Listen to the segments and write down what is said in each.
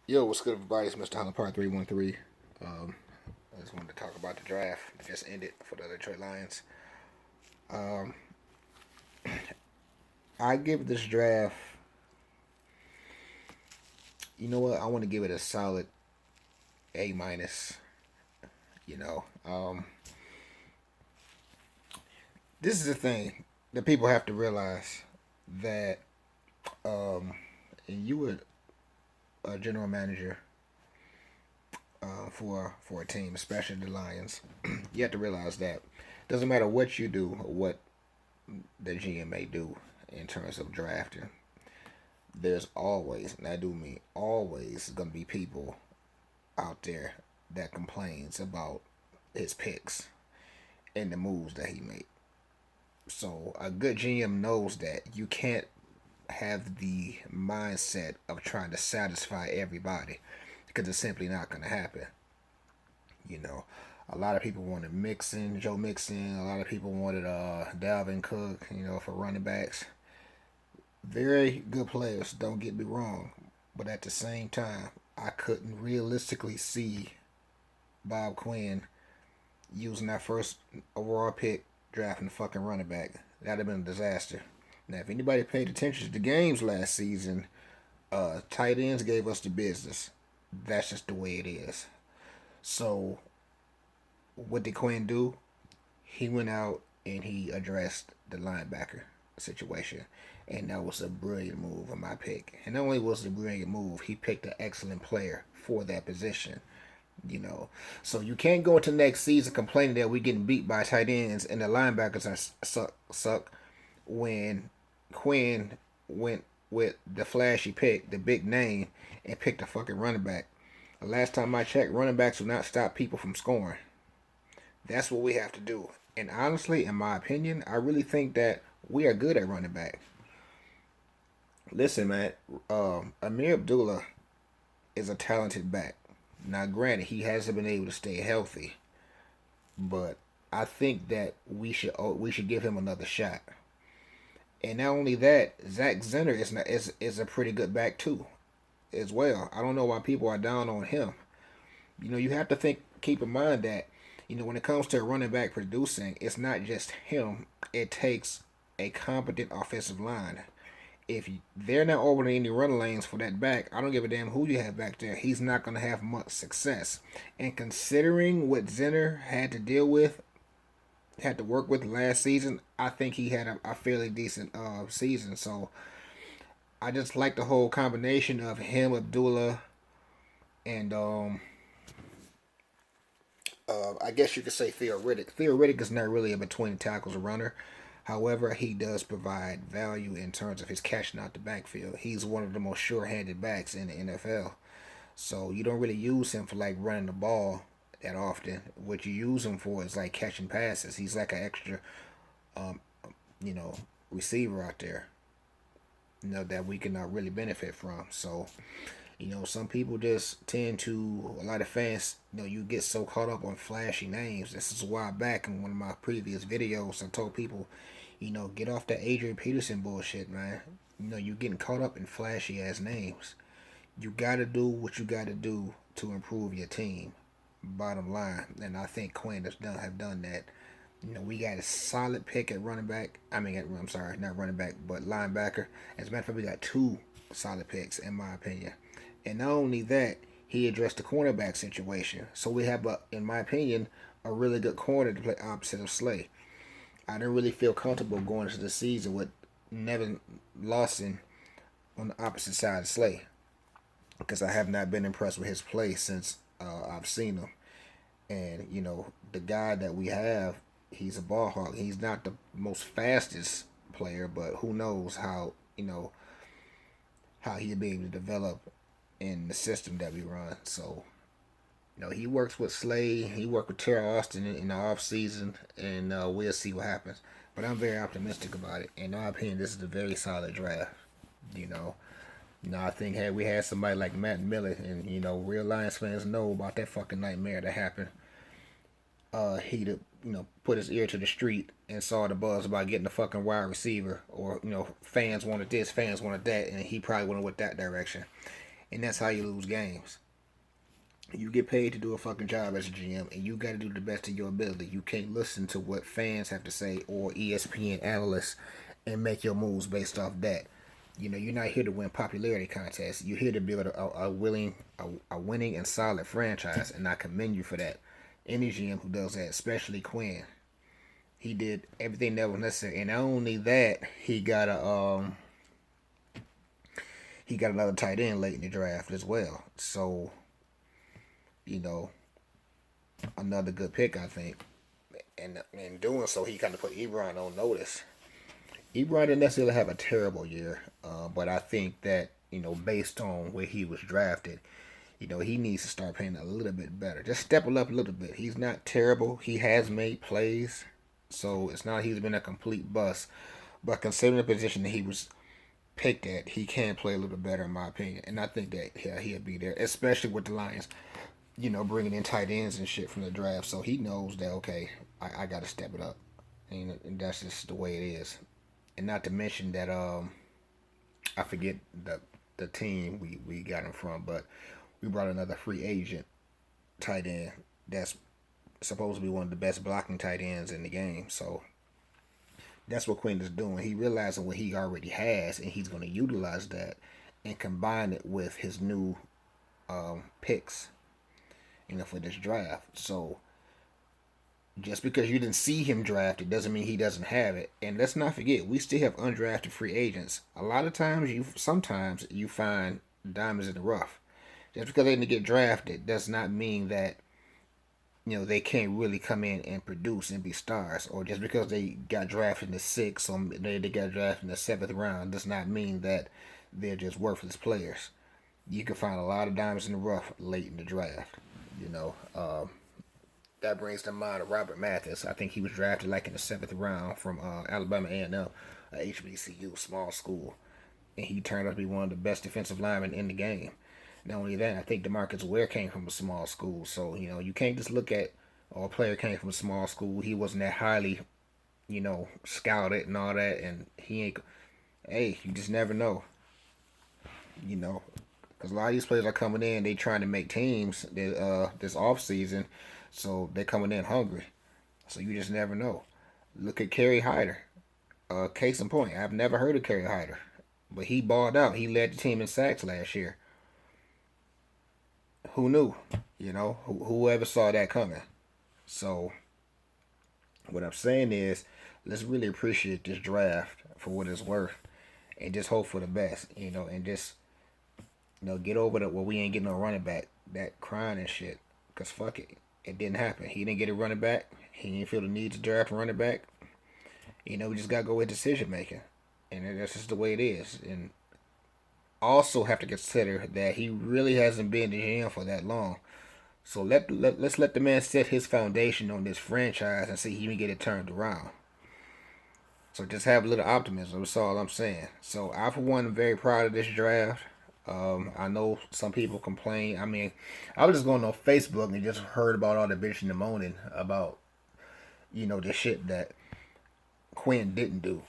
Yo, what's good, everybody? It's Mr. Holland Part 313. Um, I just wanted to talk about the draft that just ended for the Detroit Lions. Um, I give this draft, you know what? I want to give it a solid A minus. You know, this is the thing that people have to realize that you were a general manager for a team, especially the Lions. You have to realize that it doesn't matter what you do or what the GM may do in terms of drafting. There's always, and I do mean always, going to be people out there that complains about his picks and the moves that he made. So a good GM knows that you can't have the mindset of trying to satisfy everybody because it's simply not going to happen. You know, a lot of people wanted Mixon, Joe Mixon. A lot of people wanted Dalvin Cook. For running backs. Very good players. Don't get me wrong, but at the same time, I couldn't realistically see Bob Quinn using that first overall pick drafting a fucking running back. That'd have been a disaster. Now, if anybody paid attention to the games last season, tight ends gave us the business. That's just the way it is. So, what did Quinn do? He went out and he addressed the linebacker situation. And that was a brilliant move on my pick. And not only was it a brilliant move, he picked an excellent player for that position. You know, so you can't go into next season complaining that we're getting beat by tight ends and the linebackers are suck when Quinn went with the flashy pick, the big name, and picked a fucking running back. The last time I checked, running backs will not stop people from scoring. That's what we have to do. And honestly, in my opinion, I really think that we are good at running back. Listen, man, Amir Abdullah is a talented back. Now, granted, he hasn't been able to stay healthy, but I think that we should give him another shot. And not only that, Zach Zenner is a pretty good back too, as well. I don't know why people are down on him. You have to keep in mind that when it comes to running back producing, it's not just him. It takes a competent offensive line. If they're not opening any run lanes for that back, I don't give a damn who you have back there. He's not going to have much success. And considering what Zenner had to work with last season, I think he had a fairly decent season. So I just like the whole combination of him, Abdullah, and I guess you could say Theo Riddick. Theo Riddick is not really a between tackles runner. However, he does provide value in terms of his catching out the backfield. He's one of the most sure-handed backs in the NFL. So you don't really use him for like running the ball that often. What you use him for is like catching passes. He's like an extra, um, you know, receiver out there. That we can really benefit from. So some people just tend to, a lot of fans, you get so caught up on flashy names. This is why back in one of my previous videos, I told people, get off that Adrian Peterson bullshit, man. You're getting caught up in flashy ass names. You got to do what you got to do to improve your team. Bottom line, and I think Quinn has done that. We got a solid pick at running back. I'm sorry, not running back, but linebacker. As a matter of fact, we got two solid picks, in my opinion. And not only that, he addressed the cornerback situation. So we have, in my opinion, a really good corner to play opposite of Slay. I didn't really feel comfortable going into the season with Nevin Lawson on the opposite side of Slay because I have not been impressed with his play since I've seen him. And the guy that we have, he's a ball hawk. He's not the most fastest player, but who knows how he'll be able to develop in the system that we run. So he works with Slade. He worked with Terrell Austin in the off season, and we'll see what happens. But I'm very optimistic about it. In my opinion, this is a very solid draft. You know, I think had we had somebody like Matt Miller, and real Lions fans know about that fucking nightmare that happened. He'd have, put his ear to the street and saw the buzz about getting a fucking wide receiver, or fans wanted this, fans wanted that, and he probably went with that direction. And that's how you lose games. You get paid to do a fucking job as a GM, and you got to do the best of your ability. You can't listen to what fans have to say or ESPN analysts and make your moves based off that. You know, you're not here to win popularity contests. You're here to build a winning and solid franchise, and I commend you for that. Any GM who does that, especially Quinn, he did everything that was necessary, and not only that, he got another tight end late in the draft as well. So, you know, another good pick, I think. And in doing so, he kind of put Ebron on notice. Ebron didn't necessarily have a terrible year, but I think that, you know, based on where he was drafted, you know, he needs to start playing a little bit better. Just step it up a little bit. He's not terrible. He has made plays, so it's not he's been a complete bust. But considering the position that he was picked at, he can play a little bit better, in my opinion. And I think that he'll be there, especially with the Lions, you know, bringing in tight ends and shit from the draft. So he knows that, okay, I got to step it up. And that's just the way it is. And not to mention that I forget the team we got him from, but we brought another free agent tight end that's supposed to be one of the best blocking tight ends in the game. So that's what Quinn is doing. He realizes what he already has, and he's going to utilize that and combine it with his new picks, you know, for this draft. So just because you didn't see him drafted doesn't mean he doesn't have it. And let's not forget, we still have undrafted free agents. A lot of times, sometimes you find diamonds in the rough. Just because they didn't get drafted does not mean that, you know, they can't really come in and produce and be stars. Or just because they got drafted in the sixth or they got drafted in the seventh round does not mean that they're just worthless players. You can find a lot of diamonds in the rough late in the draft. You know, that brings to mind Robert Mathis. I think he was drafted like in the seventh round from Alabama A&M, HBCU, small school, and he turned out to be one of the best defensive linemen in the game. Not only that, I think DeMarcus Ware came from a small school, so you know you can't just look at a player came from a small school. He wasn't that highly, you know, scouted and all that, and he ain't. Hey, you just never know, you know, because a lot of these players are coming in, they trying to make teams this off season, so they're coming in hungry. So you just never know. Look at Kerry Hyder. Case in point, I've never heard of Kerry Hyder, but he balled out. He led the team in sacks last year. Who knew? You know, whoever saw that coming. So what I'm saying is, let's really appreciate this draft for what it's worth, and just hope for the best. You know, and just get over the well, we ain't getting no running back, that crying and shit. Cause fuck it, it didn't happen. He didn't get a running back. He didn't feel the need to draft a running back. You know, we just gotta go with decision making, and that's just the way it is. And also have to consider that he really hasn't been the GM for that long. So let's let the man set his foundation on this franchise and see if he can get it turned around. So just have a little optimism. That's all I'm saying. So I, for one, am very proud of this draft. I know some people complain. I mean, I was just going on Facebook and just heard about all the bitching and moaning about, you know, the shit that Quinn didn't do.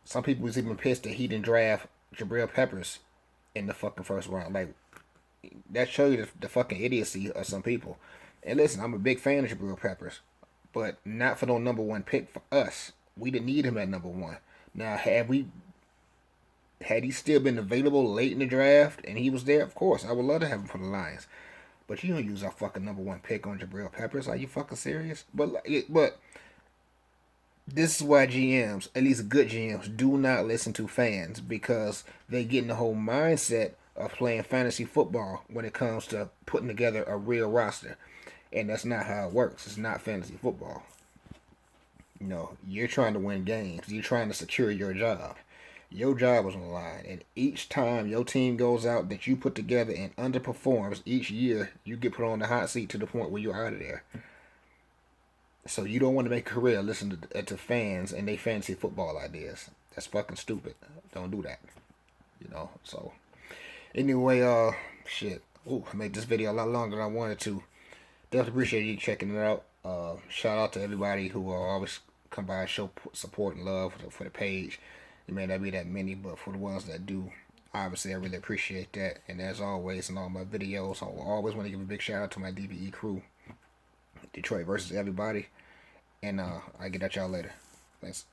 Some people was even pissed that he didn't draft Jabril Peppers in the fucking first round. Like, that shows you the fucking idiocy of some people. And listen, I'm a big fan of Jabril Peppers, but not for no number one pick for us. We didn't need him at number one. Now, had he still been available late in the draft and he was there, of course, I would love to have him for the Lions. But you don't use our fucking number one pick on Jabril Peppers. Are you fucking serious? But this is why GMs, at least good GMs, do not listen to fans, because they get in the whole mindset of playing fantasy football when it comes to putting together a real roster. And that's not how it works. It's not fantasy football. You know, you're trying to win games. You're trying to secure your job. Your job is on the line. And each time your team goes out that you put together and underperforms each year, you get put on the hot seat to the point where you're out of there. So you don't want to make a career listening to fans and they fantasy football ideas. That's fucking stupid. Don't do that. You know, so anyway, shit. Ooh, I made this video a lot longer than I wanted to. Definitely appreciate you checking it out. Shout out to everybody who always come by and show support and love for the page. It may not be that many, but for the ones that do, Obviously, I really appreciate that. And as always, in all my videos, I always want to give a big shout out to my DBE crew, Detroit versus everybody. And I get at y'all later. Thanks.